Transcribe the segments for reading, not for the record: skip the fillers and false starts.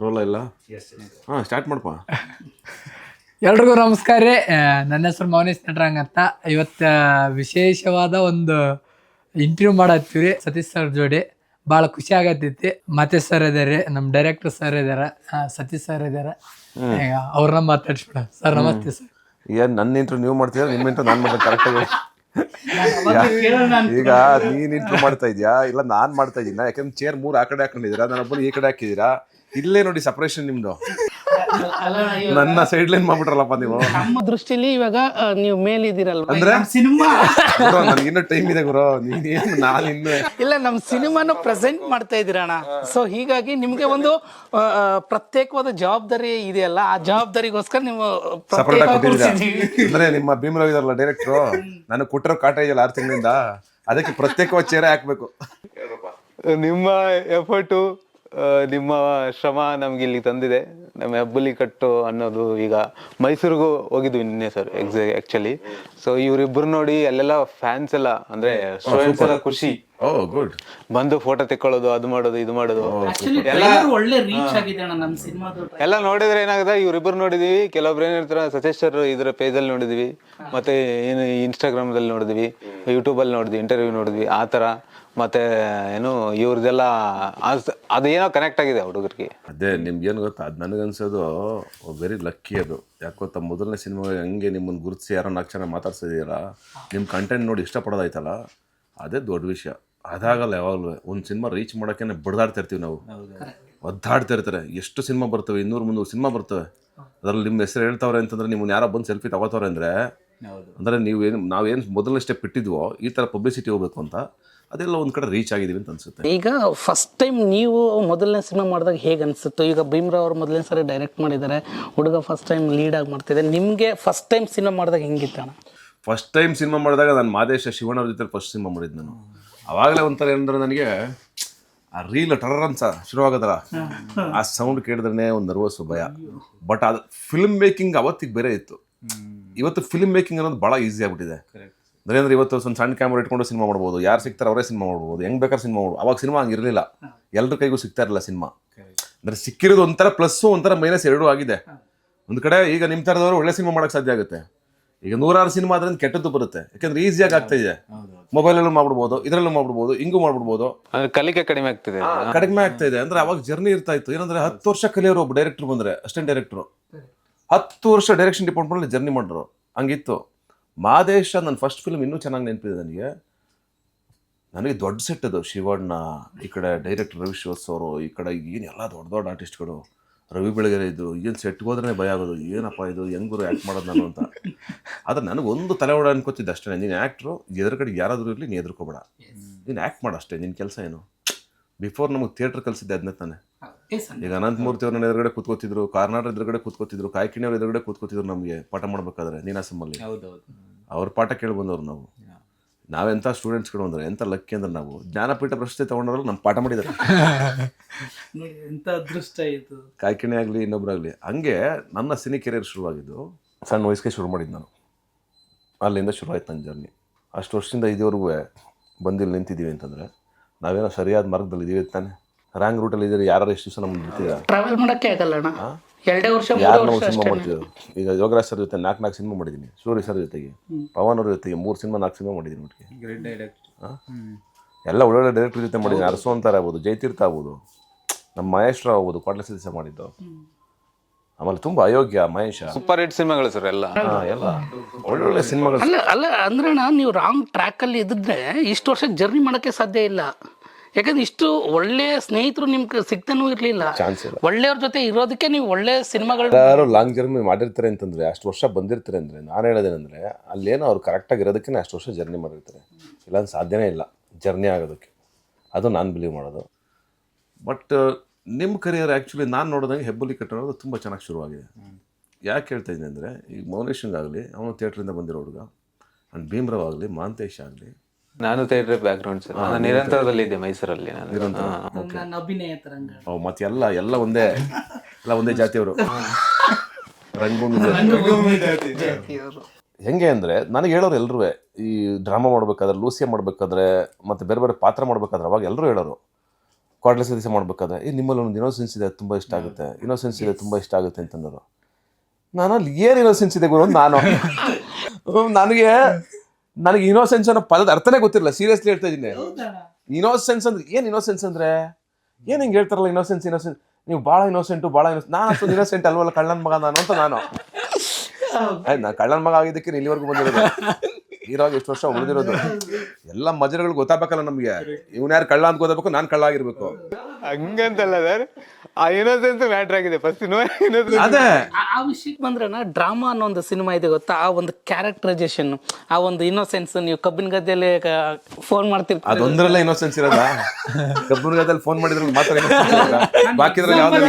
ರೋಲ ಇಲ್ಲ. ಹಾಂ, ಸ್ಟಾರ್ಟ್ ಮಾಡಪ್ಪ. ಎಲ್ರಿಗೂ ನಮಸ್ಕಾರ ರೀ. ನನ್ನ ಹೆಸರು ಮೌನೇಶ್ ನಟರಂಗ್ ಅಂತ. ಇವತ್ತು ವಿಶೇಷವಾದ ಒಂದು ಇಂಟರ್ವ್ಯೂ ಮಾಡತ್ತೀವಿ ಸತೀಶ್ ಸರ್ ಜೋಡಿ. ಭಾಳ ಖುಷಿ ಆಗತ್ತೈತಿ. ಮತ್ತೆ ಸರ್ ಇದಾರೆ, ನಮ್ಮ ಡೈರೆಕ್ಟರ್ ಸರ್ ಇದಾರೆ, ಸತೀಶ್ ಸರ್ ಇದಾರೆ. ಅವ್ರನ್ನ ಮಾತಾಡ್ಸ್ಬಿಡ. ಸರ್ ನಮಸ್ತೆ ಸರ್. ಏನು ನನ್ನ ಇಂಟ್ರು ನೀವು ಮಾಡ್ತೀರಾ, ನಿಮ್ಮ ಇಂಟ್ರು ನಾನು ಮಾಡ್ತೀನಿ ಕರೆಕ್ಟಾಗಿ? ಈಗ ನೀನು ಇಂಟ್ರು ಮಾಡ್ತಾ ಇದೆಯಾ ಇಲ್ಲ ನಾನು ಮಾಡ್ತಾ ಇದ್ದೀನ? ಯಾಕಂದ್ರೆ ಚೇರ್ 3 ಆ ಕಡೆ ಹಾಕೊಂಡಿದ್ದೀರಾ, ನಾನೊಬ್ಬರು ಈ ಕಡೆ ಹಾಕಿದ್ದೀರಾ. ಇಲ್ಲೇ ನೋಡಿ ಸಪ್ರೇಷನ್ ನಿಮ್ದು. ನನ್ನ ಸೈಡ್ ಲೈನ್ ಮಾಡ್ಬಿಟ್ರಲ್ಲಪ್ಪ ನೀವು. ನಮ್ಮ ದೃಷ್ಟಿಲಿ ಇವಾಗ ನೀವು ಮೇಲಿದ್ದೀರಲ್ವಾ ಅಂದ್ರೆ ಸಿನಿಮಾ. ನನ್ಗಿನ್ನೂ ಟೈಮ್ ಇದೆ ಗುರು. ನೀನೇನು ನಾನು ಇನ್ನು ಇಲ್ಲ, ನಮ್ಮ ಸಿನಿಮಾನು ಪ್ರೆಸೆಂಟ್ ಮಾಡ್ತಾ ಇದ್ದೀರಣ್ಣ. ಸೊ ಹೀಗಾಗಿ ನಿಮ್ಗೆ ಒಂದು ಪ್ರತ್ಯೇಕವಾದ ಜವಾಬ್ದಾರಿ ಇದೆಯಲ್ಲ, ಆ ಜವಾಬ್ದಾರಿಗೋಸ್ಕರ ನೀವು ಸಪರೇಟ್ ಆಗಿ ಕೊಟ್ಟಿದ್ದೀರಾ. ಅಂದ್ರೆ ನಿಮ್ಮ ಭೀಮರಾವ್ ಇದಾರಲ್ಲ ಡೈರೆಕ್ಟ್ರು, ನನಗೆ ಕೊಟ್ಟಿರೋ ಕಾಟ ಇದೆಯಲ್ಲ 6 ತಿಂಗಳಿಂದ, ಅದಕ್ಕೆ ಪ್ರತ್ಯೇಕವಾದ ಚೇರೆ ಹಾಕ್ಬೇಕು. ನಿಮ್ಮ ಎಫರ್ಟು, ನಿಮ್ಮ ಶ್ರಮ ನಮ್ಗೆ ಇಲ್ಲಿ ತಂದಿದೆ. ನಮ್ಮ ಹೆಬ್ಬುಲಿ ಕಟ್ಟು ಅನ್ನೋದು ಈಗ ಮೈಸೂರಿಗೂ ಹೋಗಿದ್ವಿ ನಿನ್ನೆ ಸರ್ ಆಕ್ಚುಲಿ. ಸೊ ಇವ್ರಿಬ್ರು ನೋಡಿ ಅಲ್ಲೆಲ್ಲ ಫ್ಯಾನ್ಸ್ ಎಲ್ಲ ಅಂದ್ರೆ ಸ್ಟೂಡೆಂಟ್ಸ್ ಎಲ್ಲ ಖುಷಿ ಬಂದು ಫೋಟೋ ತೆಕ್ಕೊಳ್ಳೋದು, ಅದು ಮಾಡೋದು, ಇದು ಮಾಡೋದು ಒಳ್ಳೆ ರೀಚ್ ಆಗಿದೆ ಅಣ್ಣ ನಮ್ಮ ಸಿನಿಮಾದು. ಎಲ್ಲ ನೋಡಿದ್ರೆ ಏನಾಗುತ್ತೆ, ಇವ್ರಿಬ್ರು ನೋಡಿದೀವಿ, ಕೆಲವೊಬ್ರು ಏನಿರ್ತಾರ ಸತೀಶ್ ಸರ್ ಇದ್ರ ಪೇಜಲ್ಲಿ ನೋಡಿದ್ವಿ, ಮತ್ತೆ ಏನು ಇನ್ಸ್ಟಾಗ್ರಾಮ್ದಲ್ಲಿ ನೋಡಿದ್ವಿ, ಯೂಟ್ಯೂಬಲ್ಲಿ ನೋಡಿದ್ವಿ, ಇಂಟರ್ವ್ಯೂ ನೋಡಿದ್ವಿ, ಆ ಥರ. ಮತ್ತೆ ಏನು ಇವ್ರದೆಲ್ಲ ಅದೇನೋ ಕನೆಕ್ಟ್ ಆಗಿದೆ ಹುಡುಗರಿಗೆ. ಅದೇ ನಿಮ್ಗೇನು ಗೊತ್ತಾ, ಅದು ನನಗನ್ಸೋದು ವೆರಿ ಲಕ್ಕಿ. ಅದು ಯಾಕೆ ಗೊತ್ತಾ, ಮೊದಲನೇ ಸಿನಿಮಾ ಹಂಗೆ ನಿಮ್ಮನ್ನು ಗುರುತಿಸಿ ಯಾರೋ 4 ಜನ ಮಾತಾಡ್ಸಿದ್ದೀರಾ, ನಿಮ್ಮ ಕಂಟೆಂಟ್ ನೋಡಿ ಇಷ್ಟಪಡೋದಾಯ್ತಲ್ಲ, ಅದೇ ದೊಡ್ಡ ವಿಷಯ. ಅದಾಗಲ್ಲ ಯಾವಾಗಲೂ. ಒಂದು ಸಿನಿಮಾ ರೀಚ್ ಮಾಡೋಕ್ಕೆ ಬಡ್ದಾಡ್ತಾ ಇರ್ತೀವಿ ನಾವು, ಒದ್ದಾಡ್ತಾ ಇರ್ತಾರೆ. ಎಷ್ಟು ಸಿನಿಮಾ ಬರ್ತವೆ, 200-300 ಸಿನಿಮಾ ಬರ್ತವೆ. ಅದರಲ್ಲಿ ನಿಮ್ಮ ಹೆಸರು ಹೇಳ್ತಾವ್ರೆ ಅಂತಂದ್ರೆ, ನಿಮ್ಮನ್ನು ಯಾರೋ ಬಂದು ಸೆಲ್ಫಿ ತಗೋತವ್ರೆ ಅಂದರೆ, ಅಂದರೆ ನಾವೇನು ಮೊದಲನೇ ಸ್ಟೆಪ್ ಇಟ್ಟಿದ್ವೋ ಈ ಥರ ಪಬ್ಲಿಸಿಟಿ ಹೋಗ್ಬೇಕು ಅಂತ, ಅದೆಲ್ಲ ಒಂದು ಕಡೆ ರೀಚ್ ಆಗಿದ್ದೀವಿ ಅಂತ ಅನ್ಸುತ್ತೆ. ಈಗ ಫಸ್ಟ್ ಟೈಮ್ ನೀವು ಮೊದಲನೇ ಸಿನಿಮಾ ಮಾಡಿದಾಗ ಹೇಗೆ ಅನಿಸುತ್ತು? ಈಗ ಭೀಮರಾವ್ ಅವರು ಮೊದಲನೇ ಸರಿ ಡೈರೆಕ್ಟ್ ಮಾಡಿದ್ದಾರೆ, ಹುಡುಗ ಫಸ್ಟ್ ಟೈಮ್ ಲೀಡಾಗಿ ಮಾಡ್ತಿದ್ದಾರೆ. ನಿಮಗೆ ಫಸ್ಟ್ ಟೈಮ್ ಸಿನಿಮಾ ಮಾಡಿದಾಗ ಹೆಂಗಿತ್ತಣ್ಣ? ಫಸ್ಟ್ ಟೈಮ್ ಸಿನಿಮಾ ಮಾಡಿದಾಗ ನಾನು ಮಾದೇಶ ಶಿವಣ್ಣ ಅವ್ರ ಜೊತೆ ಫಸ್ಟ್ ಸಿನಿಮಾ ಮಾಡಿದ್ದು ನಾನು. ಆವಾಗಲೇ ಒಂಥರ ಏನಂದ್ರೆ, ನನಗೆ ಆ ರೀಲ್ ಟರರ್ ಅಂತ ಶುರುವಾಗೋದಲ್ಲ, ಆ ಸೌಂಡ್ ಕೇಳಿದ್ರೆ ಒಂದು ನರ್ವಸ್ ಭಯ. ಬಟ್ ಅದು ಫಿಲ್ಮ್ ಮೇಕಿಂಗ್ ಅವತ್ತಿಗೆ ಬೇರೆ ಇತ್ತು. ಇವತ್ತು ಫಿಲ್ಮ್ ಮೇಕಿಂಗ್ ಅನ್ನೋದು ಭಾಳ ಈಸಿ ಆಗ್ಬಿಟ್ಟಿದೆ. ಅಂದ್ರೆ ಇವತ್ತು ಒಂದು ಸಣ್ಣ ಕ್ಯಾಮ್ರಾ ಇಟ್ಕೊಂಡು ಸಿನಿಮಾ ಮಾಡ್ಬೋದು, ಯಾರು ಸಿಗ್ತಾರೆ ಅವರೇ ಸಿನಿಮಾ ಮಾಡ್ಬೋದು, ಹೆಂಗೆ ಬೇಕಾದ್ರೆ ಸಿನಿಮಾ ಮಾಡ್ಬೋದು. ಅವಾಗ ಸಿನಿಮಾ ಹಂಗೆ ಇರಲಿಲ್ಲ, ಎಲ್ಲರ ಕೈಗೂ ಸಿಗ್ತಾ ಇರಲಿಲ್ಲ ಸಿನಿಮಾ. ಅಂದರೆ ಸಿಕ್ಕಿರೋದು ಒಂಥರ ಪ್ಲಸ್ಸು ಒಂಥರ ಮೈನಸ್ ಎರಡೂ ಆಗಿದೆ. ಒಂದು ಕಡೆ ಈಗ ನಿಮ್ಮ ಥರದವರು ಒಳ್ಳೆ ಸಿನಿಮಾ ಮಾಡೋಕ್ಕೆ ಸಾಧ್ಯ ಆಗುತ್ತೆ. ಈಗ 100 ಸಿನಿಮಾ ಆದ್ರಿಂದ ಕೆಟ್ಟದ್ದು ಬರುತ್ತೆ, ಯಾಕಂದ್ರೆ ಈಸಿಯಾಗಿ ಆಗ್ತಾ ಇದೆ. ಮೊಬೈಲಲ್ಲೂ ಮಾಡ್ಬಿಡ್ಬೋದು, ಇದರಲ್ಲೂ ಮಾಡ್ಬಿಡ್ಬೋದು, ಹಿಂಗೂ ಮಾಡ್ಬಿಡ್ಬೋದು. ಕಲಿಕೆ ಕಡಿಮೆ ಆಗ್ತಿದೆ ಅಂದ್ರೆ ಅವಾಗ ಜರ್ನಿ ಇರ್ತಾ ಇತ್ತು. ಏನಂದ್ರೆ 10 ವರ್ಷ ಕಲಿಯೋರು ಒಬ್ಬ ಡೈರೆಕ್ಟರ್ ಬಂದರೆ, ಅಸಿಸ್ಟೆಂಟ್ ಡೈರೆಕ್ಟ್ರು 10 ವರ್ಷ ಡೈರೆಕ್ಷನ್ ಡಿಪಾರ್ಟ್ಮೆಂಟಲ್ಲಿ ಜರ್ನಿ ಮಾಡಿದ್ರು, ಹಂಗಿತ್ತು. ಮಾದೇಶ ನನ್ನ ಫಸ್ಟ್ ಫಿಲ್ಮ್ ಇನ್ನೂ ಚೆನ್ನಾಗಿ ನೆನಪಿದೆ ನನಗೆ ದೊಡ್ಡ ಸೆಟ್ ಅದು. ಶಿವಣ್ಣ, ಈ ಕಡೆ ಡೈರೆಕ್ಟರ್ ರವಿ ಶ್ರೀವತ್ಸ ಅವರು, ಈ ಕಡೆ ಏನೆಲ್ಲ ದೊಡ್ಡ ದೊಡ್ಡ ಆರ್ಟಿಸ್ಟ್ಗಳು, ರವಿ ಬೆಳಗೆರೆ ಇದ್ದರು. ಏನು ಸೆಟ್ಗೆ ಹೋದ್ರೆ ಭಯ ಆಗೋದು, ಏನಪ್ಪ ಇದು ಹೆಂಗರು ಆ್ಯಕ್ಟ್ ಮಾಡೋದು ನಾನು ಅಂತ. ಆದರೆ ನನಗೊಂದು ತಲೆ ಹೊಡ ಅನ್ಕೋತಿದ್ದೆ ಅಷ್ಟೇ, ನೀನು ಆ್ಯಕ್ಟ್ರು, ಎದುರುಗಡೆ ಯಾರಾದರೂ ಇರಲಿ ನೀನು ಹೆದರ್ಕೋಬೇಡ, ನೀನು ಆ್ಯಕ್ಟ್ ಮಾಡು ಅಷ್ಟೇ, ನಿನ್ನ ಕೆಲಸ ಏನು. ಬಿಫೋರ್ ನಮಗೆ ಥಿಯೇಟ್ರ್ ಕಲಿಸಿದ್ದೆ ಅದನ್ನೇ ತಾನೆ. ಈಗ ಅನಂತಮೂರ್ತಿ ಅವ್ರ ನನ್ನ ಎದುರುಗಡೆ ಕೂತ್ಕೋತಿದ್ರು, ಕಾರ್ನಾಡ್ ಎದುರುಗಡೆ ಕೂತ್ಕೋತಿದ್ರು, ಕಾಯ್ಕಿಣಿಯವ್ರ ಎದುರುಗಡೆ ಕೂತ್ಕೋತಿದ್ರು ನಮಗೆ ಪಾಠ ಮಾಡಬೇಕಾದ್ರೆ ನೀನಾಸಮಲ್ಲಿ. ಅವ್ರ ಪಾಠ ಕೇಳಿ ಬಂದವ್ರು ನಾವು. ನಾವೆಂಥ ಸ್ಟೂಡೆಂಟ್ಸ್ಗಳು ಅಂದ್ರೆ ಎಂಥ ಲಕ್ಕಿ ಅಂದ್ರೆ, ನಾವು ಜ್ಞಾನಪೀಠ ಪ್ರಶಸ್ತಿ ತೊಗೊಂಡ್ರಲ್ಲ ನಮ್ಮ ಪಾಠ ಮಾಡಿದ್ದಾರೆ. ಕಾಯ್ಕಿಣಿ ಆಗಲಿ ಇನ್ನೊಬ್ಬರಾಗಲಿ. ಹಂಗೆ ನನ್ನ ಸಿನಿ ಕೆರಿಯರ್ ಶುರುವಾಗಿದ್ದು ಸಣ್ಣ ವಯಸ್ಸಿಗೆ ಶುರು ಮಾಡಿದ್ದು ನಾನು. ಅಲ್ಲಿಂದ ಶುರುವಾಯ್ತು ನನ್ನ ಜರ್ನಿ. ಅಷ್ಟು ವರ್ಷದಿಂದ ಇದುವರೆಗೂ ಬಂದಿಲ್ಲಿ ನಿಂತಿದ್ದೀವಿ ಅಂತಂದರೆ ನಾವೇನೋ ಸರಿಯಾದ ಮಾರ್ಗದಲ್ಲಿ ಇದ್ದೀವಿ ತಾನೆ. ರಾಂಗ್ ರೂಟಲ್ಲಿ ಇದ್ದೀರಿ, ಯಾರು ಎಷ್ಟು ದಿವಸ ನಮ್ಗೆ ಬಿಡ್ತೀರಾ? ಟ್ರಾವೆಲ್ ಮಾಡೋಕ್ಕೆ ಆಗಲ್ಲ ಅಣ್ಣ. 2 ವರ್ಷ ಯಾರು ನಾವು ಸಿನಿಮಾ ಮಾಡ್ತಿದ್ದೆವು. ಈಗ ಯೋಗರಾಜ್ ಸರ್ ಜೊತೆ 4 ಸಿನಿಮಾ ಮಾಡಿದ್ದೀನಿ, ಸೂರ್ಯ ಸರ್ ಜೊತೆಗೆ, ಪವನ್ ಅವ್ರ ಜೊತೆಗೆ 3 ಸಿನಿಮಾ 4 ಸಿನಿಮಾ ಮಾಡಿದ್ದೀನಿ ಒಟ್ಟಿಗೆ. ಎಲ್ಲ ಒಳ್ಳೊಳ್ಳೆ ಡೈರೆಕ್ಟರ್ ಜೊತೆ ಮಾಡಿದ್ದೀನಿ. ಅರಸು ಅಂತಾರೆ ಆಗ್ಬೋದು, ಜಯತೀರ್ಥ ಆಗ್ಬೋದು, ನಮ್ಮ ಮಹೇಶ್ವರ ಆಗ್ಬೋದು, ಕ್ವಾಟ್ಲೆ ಸದಸ್ಯ ಮಾಡಿದ್ದು. ಆಮೇಲೆ ತುಂಬ ಅಯೋಗ್ಯ, ಮಹೇಶ, ಸೂಪರ್ ಹಿಟ್ ಸಿನಿಮಾಗಳು ಸರ್ ಎಲ್ಲ. ಎಲ್ಲ ಒಳ್ಳೊಳ್ಳೆ ಸಿನಿಮಾಗಳು. ಅಲ್ಲ ಅಂದ್ರೆ ಅಣ್ಣ, ನೀವು ರಾಂಗ್ ಟ್ರ್ಯಾಕಲ್ಲಿ ಇದ್ದಿದ್ರೆ ಇಷ್ಟು ವರ್ಷ ಜರ್ನಿ ಮಾಡೋಕ್ಕೆ ಸಾಧ್ಯ ಇಲ್ಲ. ಯಾಕಂದ್ರೆ ಇಷ್ಟು ಒಳ್ಳೆ ಸ್ನೇಹಿತರು ನಿಮ್ಗೆ ಸಿಗ್ತಾನೂ ಇರಲಿಲ್ಲ. ಒಳ್ಳೆಯವ್ರ ಜೊತೆ ಇರೋದಕ್ಕೆ ನೀವು ಒಳ್ಳೆ ಸಿನಿಮಾಗಳು ಯಾರು ಲಾಂಗ್ ಜರ್ನಿ ಮಾಡಿರ್ತಾರೆ ಅಂತಂದರೆ, ಅಷ್ಟು ವರ್ಷ ಬಂದಿರ್ತಾರೆ ಅಂದರೆ, ನಾನು ಹೇಳೋದೇನೆಂದರೆ ಅಲ್ಲೇನೋ ಅವ್ರು ಕರೆಕ್ಟಾಗಿ ಇರೋದಕ್ಕೆ ಅಷ್ಟು ವರ್ಷ ಜರ್ನಿ ಮಾಡಿರ್ತಾರೆ. ಇಲ್ಲಾಂದ್ರೆ ಸಾಧ್ಯನೇ ಇಲ್ಲ ಜರ್ನಿ ಆಗೋದಕ್ಕೆ. ಅದು ನಾನು ಬಿಲೀವ್ ಮಾಡೋದು. ಬಟ್ ನಿಮ್ಮ ಕರಿಯರ್ ಆ್ಯಕ್ಚುಲಿ ನಾನು ನೋಡಿದಂಗೆ ಹೆಬ್ಬುಲಿ ಕಟ್ಟೋದು ತುಂಬ ಚೆನ್ನಾಗಿ ಶುರುವಾಗಿದೆ. ಯಾಕೆ ಹೇಳ್ತಾ ಇದ್ದೀನಿ ಅಂದರೆ, ಈಗ ಮೌನೇಶಂಗಾಗಲಿ, ಅವನು ಥಿಯೇಟ್ರಿಂದ ಬಂದಿರೋ ಹುಡುಗ, ಆ್ಯಂಡ್ ಭೀಮರಾವ್ ಆಗಲಿ, ಮಾಂತೇಶ್ ಆಗಲಿ. ನಾನು ಥಿಯೇಟರ್ ಬ್ಯಾಕ್ ಗ್ರೌಂಡ್ ಸರ್. ನಾನು ನಿರಂತರದಲ್ಲಿ ಇದ್ದೆ ಮೈಸೂರಲ್ಲಿ. ಮತ್ತೆ ಎಲ್ಲ ಒಂದೇ ಜಾತಿಯವರು. ರಂಗಭೂಮಿ ಹೆಂಗೆ ಅಂದರೆ, ನನಗೆ ಹೇಳೋರು ಎಲ್ಲರೂ ಈ ಡ್ರಾಮಾ ಮಾಡಬೇಕಾದ್ರೆ, ಲೂಸಿಯಾ ಮಾಡಬೇಕಾದ್ರೆ, ಮತ್ತು ಬೇರೆ ಬೇರೆ ಪಾತ್ರ ಮಾಡಬೇಕಾದ್ರೆ ಅವಾಗ ಎಲ್ಲರೂ ಹೇಳೋರು, ಕ್ವಾರ್ಟರ್ಲೆಸ್ ದಿವಸ ಮಾಡ್ಬೇಕಾದ್ರೆ ನಿಮ್ಮಲ್ಲಿ ಒಂದು ಇನ್ನೋಸೆನ್ಸ್ ಇದೆ ತುಂಬ ಇಷ್ಟ ಆಗುತ್ತೆ, ಇನ್ನೋಸೆನ್ಸ್ ಇದೆ ತುಂಬ ಇಷ್ಟ ಆಗುತ್ತೆ ಅಂತಂದರು. ನಾನು ಅಲ್ಲಿ ಏನು ಇನ್ನೋಸೆನ್ಸ್ ಇದೆ ಗುರು ನಾನು ನನಗೆ ಇನ್ನೋಸೆನ್ಸ್ ಅನ್ನೋ ಪದದ ಅರ್ಥನೇ ಗೊತ್ತಿರಲಿಲ್ಲ. ಸೀರಿಯಸ್ಲಿ ಹೇಳ್ತಾ ಇದ್ದೀನಿ. ಇನ್ನೋಸೆನ್ಸ್ ಅಂದ್ರೆ ಏನು? ಇನ್ನೋಸೆನ್ಸ್ ಅಂದ್ರೆ ಏನು ಹಿಂಗೆ ಹೇಳ್ತಾರಲ್ಲ ಇನ್ನೋಸೆನ್ಸ್ ನೀವು ಭಾಳ ಇನ್ನೋಸೆಂಟು ನಾನು ಅಷ್ಟೊಂದು ಇನ್ನೋಸೆಂಟ್ ಅಲ್ವಲ್ಲ, ಕಳ್ಳನ ಮಗ ನಾನು ಅಂತ ನಾನು ಕಳ್ಳನ ಮಗ ಆಗಿದ್ದಕ್ಕೆ ಇಲ್ಲಿವರೆಗೂ ಬಂದಿರೋದು. ಇರೋವಾಗ ಎಷ್ಟು ವರ್ಷ ಉಳಿದಿರೋದು. ಎಲ್ಲ ಮಜರುಗಳು ಗೊತ್ತಾಗಬೇಕಲ್ಲ ನಮಗೆ. ಇವ್ನು ಯಾರು ಕಳ್ಳ ಅಂತ ಗೊತ್ತಾಗಬೇಕು, ನಾನು ಕಳ್ಳ ಆಗಿರ್ಬೇಕು. ಹಂಗಂತಲ್ಲ ಸರ್, ಆ ಇನ್ನೋಸೆನ್ಸ್ ಮ್ಯಾಟ್ರ್ ಆಗಿದೆ ಫಸ್ಟ್. ಅದೇ ಆ ವಿಷಯಕ್ಕೆ ಬಂದ್ರೆನ ಡ್ರಾಮಾ ಅನ್ನೋ ಒಂದು ಸಿನಿಮಾ ಇದೆ ಗೊತ್ತಾ, ಆ ಒಂದು ಕ್ಯಾರೆಕ್ಟರೈಸೇಷನ್, ಆ ಒಂದು ಇನ್ನೋಸೆನ್ಸ್. ನೀವು ಕಬ್ಬಿನ ಗದ್ದೆಯಲ್ಲಿ ಫೋನ್ ಮಾಡ್ತಿರ್ತೀರಿ, ಅದೊಂದ್ರಲ್ಲ ಇನ್ನೋಸೆನ್ಸ್ ಇರೋದ? ಕಬ್ಬುನ ಗದ್ದೆಯಲ್ಲಿ ಫೋನ್ ಮಾಡಿದ್ರೆ ಮಾತ್ರ ಬಾಕಿದ್ರಲ್ಲಿ ಯಾವ್ದು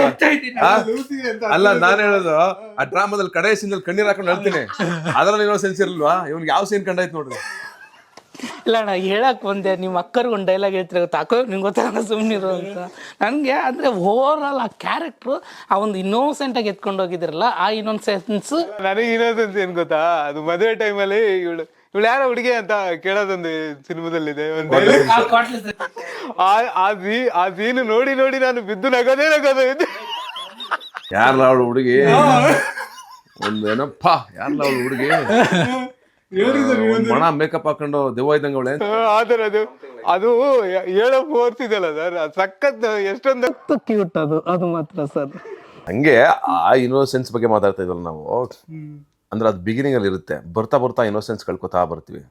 ಅಲ್ಲ. ನಾನು ಹೇಳೋದು ಆ ಡ್ರಾಮಾದಲ್ಲಿ ಕಡೆ ಸೀನಲ್ಲಿ ಕಣ್ಣೀರ್ ಹಾಕೊಂಡು ಹೇಳ್ತೀನಿ, ಅದ್ರಲ್ಲಿ ಇನ್ನೋಸೆನ್ಸ್ ಇರಲ್ವಾ? ಇವ್ನಿಗೆ ಯಾವ ಸೀನ್ ಕಂಡಾಯ್ತು ನೋಡ್ರಿ. ಇಲ್ಲ ಅಣ್ಣ, ಹೇಳಕ್ ಬಂದೆ, ನಿಮ್ಮ ಅಕ್ಕರ್ಗೆ ಒಂದು ಡೈಲಾಗ್ ಹೇಳ್ತಿರ ಗೊತ್ತಾ, ಅಕ್ಕ ನಿಂಗೆ ಗೊತ್ತಾಗ ಸುಮ್ಮನಿರು ಅಂತ. ನನಗೆ ಅಂದರೆ ಓವರ್ ಆಲ್ ಆ ಕ್ಯಾರೆಕ್ಟ್ರು, ಆ ಒಂದು ಇನ್ನೋಸೆಂಟಾಗಿ ಎತ್ಕೊಂಡು ಹೋಗಿದ್ರಲ್ಲ, ಆ ಇನ್ನೋಸೆನ್ಸ್. ನನಗೆ ಇನ್ನೋಸೆನ್ಸ್ ಏನ್ ಗೊತ್ತಾ, ಅದು ಮದುವೆ ಟೈಮಲ್ಲಿ ಇವಳು ಯಾರ ಹುಡುಗಿ ಅಂತ ಕೇಳೋದೊಂದು ಸಿನಿಮಾದಲ್ಲಿದೆ. ಆ ಸೀನು ನೋಡಿ ನಾನು ಬಿದ್ದು ನಗೋದೇ ಯಾರಲ್ಲ ಅವಳು ಹುಡುಗಿ? ಒಂದೇನಪ್ಪ, ಯಾರಲ್ಲ ಅವಳು ಹುಡುಗಿ? ಮಣ ಮೇಕಪ್ ಹಾಕೊಂಡು ದೆವ್ವ ಇದ್ದಂಗೆ ಅವಳೆ. ಆತರ ಅದು ಹೇಳೋ ಫೋರ್ಸ್ ಇದೆಯಲ್ಲ ಸರ್, ಸಖತ್ ಎಷ್ಟೊಂದು ಕ್ಯೂಟ್ ಅದು ಮಾತ್ರ ಸರ್. ಹಂಗೆ ಆ ಇನ್ನೋಸೆನ್ಸ್ ಬಗ್ಗೆ ಮಾತಾಡ್ತಾ ಇದ್ವಲ್ಲ ನಾವು. ಅಂದ್ರೆ ಅದು ಬಿಗಿನಿಂಗ್ ಅಲ್ಲಿ ಇರುತ್ತೆ, ಬರ್ತಾ ಇನ್ನೋಸೆನ್ಸ್ ಕಳ್ಕೊತಾ ಬರ್ತೀವಿ.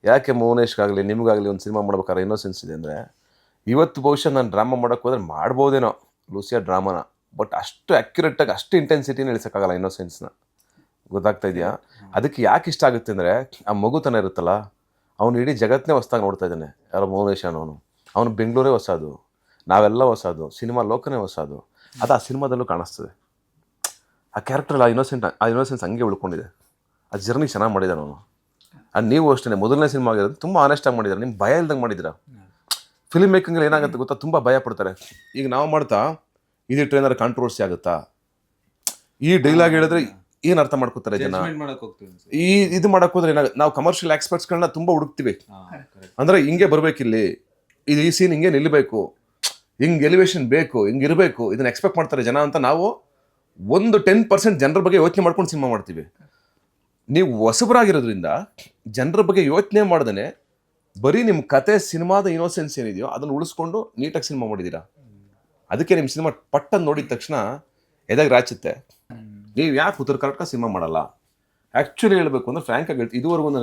ಯಾಕೆ ಮೌನೇಶ್ಗಾಗಲಿ ನಿಮ್ಗಾಗಲಿ ಒಂದು ಸಿನಿಮಾ ಮಾಡ್ಬೇಕಾದ್ರೆ ಇನ್ನೋಸೆನ್ಸ್ ಇದೆ ಅಂದರೆ, ಇವತ್ತು ಬಹುಶಃ ನಾನು ಡ್ರಾಮಾ ಮಾಡೋಕ್ಕೆ ಹೋದ್ರೆ ಮಾಡ್ಬೋದೇನೋ ಲೂಸಿಯಾ ಡ್ರಾಮಾನ, ಬಟ್ ಅಷ್ಟು ಆ್ಯಕ್ಯುರೇಟಾಗಿ ಅಷ್ಟು ಇಂಟೆನ್ಸಿಟಿನ ಇಳಿಸೋಕ್ಕಾಗಲ್ಲ ಇನ್ನೋಸೆನ್ಸ್ನ. ಗೊತ್ತಾಗ್ತಾ ಇದೆಯಾ? ಅದಕ್ಕೆ ಯಾಕೆ ಇಷ್ಟ ಆಗುತ್ತೆ ಅಂದರೆ, ಆ ಮಗುತನ ಇರುತ್ತಲ್ಲ, ಅವನು ಇಡೀ ಜಗತ್ತನ್ನೇ ಹೊಸದಾಗಿ ನೋಡ್ತಾ ಇದ್ದಾನೆ. ಯಾರೋ ಮೌನೇಶ್ ಅನ್ನೋನು, ಅವನು ಬೆಂಗಳೂರೇ ಹೊಸದು, ನಾವೆಲ್ಲ ಹೊಸದು, ಸಿನಿಮಾ ಲೋಕನೇ ಹೊಸದು. ಅದು ಆ ಸಿನಿಮಾದಲ್ಲೂ ಕಾಣಿಸ್ತದೆ. ಆ ಕ್ಯಾರೆಕ್ಟರ್, ಆ ಇನ್ನೋಸೆನ್ಸ್ ಹಂಗೆ ಉಳ್ಕೊಂಡಿದೆ. ಆ ಜರ್ನಿ ಚೆನ್ನಾಗಿ ಮಾಡಿದ್ದಾನೆ ಅವನು. ಅದು ನೀವು ಅಷ್ಟೇ, ಮೊದಲನೇ ಸಿನಿಮಾ ಆಗಿರೋದು ತುಂಬ ಆನೆಸ್ಟಾಗಿ ಮಾಡಿದ್ದಾರೆ. ನಿಮ್ಮ ಭಯ ಇಲ್ದಂಗೆ ಮಾಡಿದ್ದೀರಾ. ಫಿಲ್ಮ್ ಮೇಕಿಂಗಲ್ಲಿ ಏನಾಗುತ್ತೆ ಗೊತ್ತಾ, ತುಂಬ ಭಯ ಪಡ್ತಾರೆ. ಈಗ ನಾವು ಮಾಡ್ತಾ ಇದು ಟ್ರೈನರ್ ಕಾಂಟ್ರವರ್ಸಿ ಆಗುತ್ತಾ, ಈ ಡೈಲಾಗ್ ಹೇಳಿದ್ರೆ ಏನು ಅರ್ಥ ಮಾಡ್ಕೋತಾರೆ ಜನ, ಇದು ಮಾಡಕ್ಕೆ ಹೋದ್ರೆ ಏನಾಗುತ್ತೆ. ನಾವು ಕಮರ್ಷಿಯಲ್ ಎಕ್ಸ್ಪರ್ಟ್ಸ್ಗಳನ್ನ ತುಂಬ ಹುಡುಕ್ತೀವಿ. ಅಂದರೆ ಹಿಂಗೆ ಬರಬೇಕಿಲ್ಲಿ, ಈ ಸೀನ್ ಹಿಂಗೆ ನಿಲ್ಲಬೇಕು, ಹಿಂಗೆ ಎಲಿವೇಶನ್ ಬೇಕು, ಹಿಂಗೆ ಇರಬೇಕು, ಇದನ್ನ ಎಕ್ಸ್ಪೆಕ್ಟ್ ಮಾಡ್ತಾರೆ ಜನ ಅಂತ ನಾವು ಒಂದು 10% ಜನರ ಬಗ್ಗೆ ಯೋಚನೆ ಮಾಡ್ಕೊಂಡು ಸಿನಿಮಾ ಮಾಡ್ತೀವಿ. ನೀವು ಹೊಸಬರಾಗಿರೋದ್ರಿಂದ ಜನರ ಬಗ್ಗೆ ಯೋಚನೆ ಮಾಡ್ದೇ ಬರೀ ನಿಮ್ಮ ಕತೆ ಸಿನಿಮಾದ ಇನ್ನೋಸೆನ್ಸ್ ಏನಿದೆಯೋ ಅದನ್ನು ಉಳಿಸ್ಕೊಂಡು ನೀಟಾಗಿ ಸಿನಿಮಾ ಮಾಡಿದ್ದೀರಾ. ಅದಕ್ಕೆ ನಿಮ್ಮ ಸಿನಿಮಾ ಪಟ್ಟನ್ನು ನೋಡಿದ ತಕ್ಷಣ ಎದಾಗ ರಾಚುತ್ತೆ. ನೀವು ಯಾಕೆ ಉತ್ತರ ಕರ್ನಾಟಕ ಸಿನಿಮಾ ಮಾಡಲ್ಲ? ಆ್ಯಕ್ಚುಲಿ ಹೇಳಬೇಕು ಅಂದರೆ ಫ್ರ್ಯಾಂಕಾಗಿ ಹೇಳ್ತೀವಿ, ಇದುವರೆಗೂ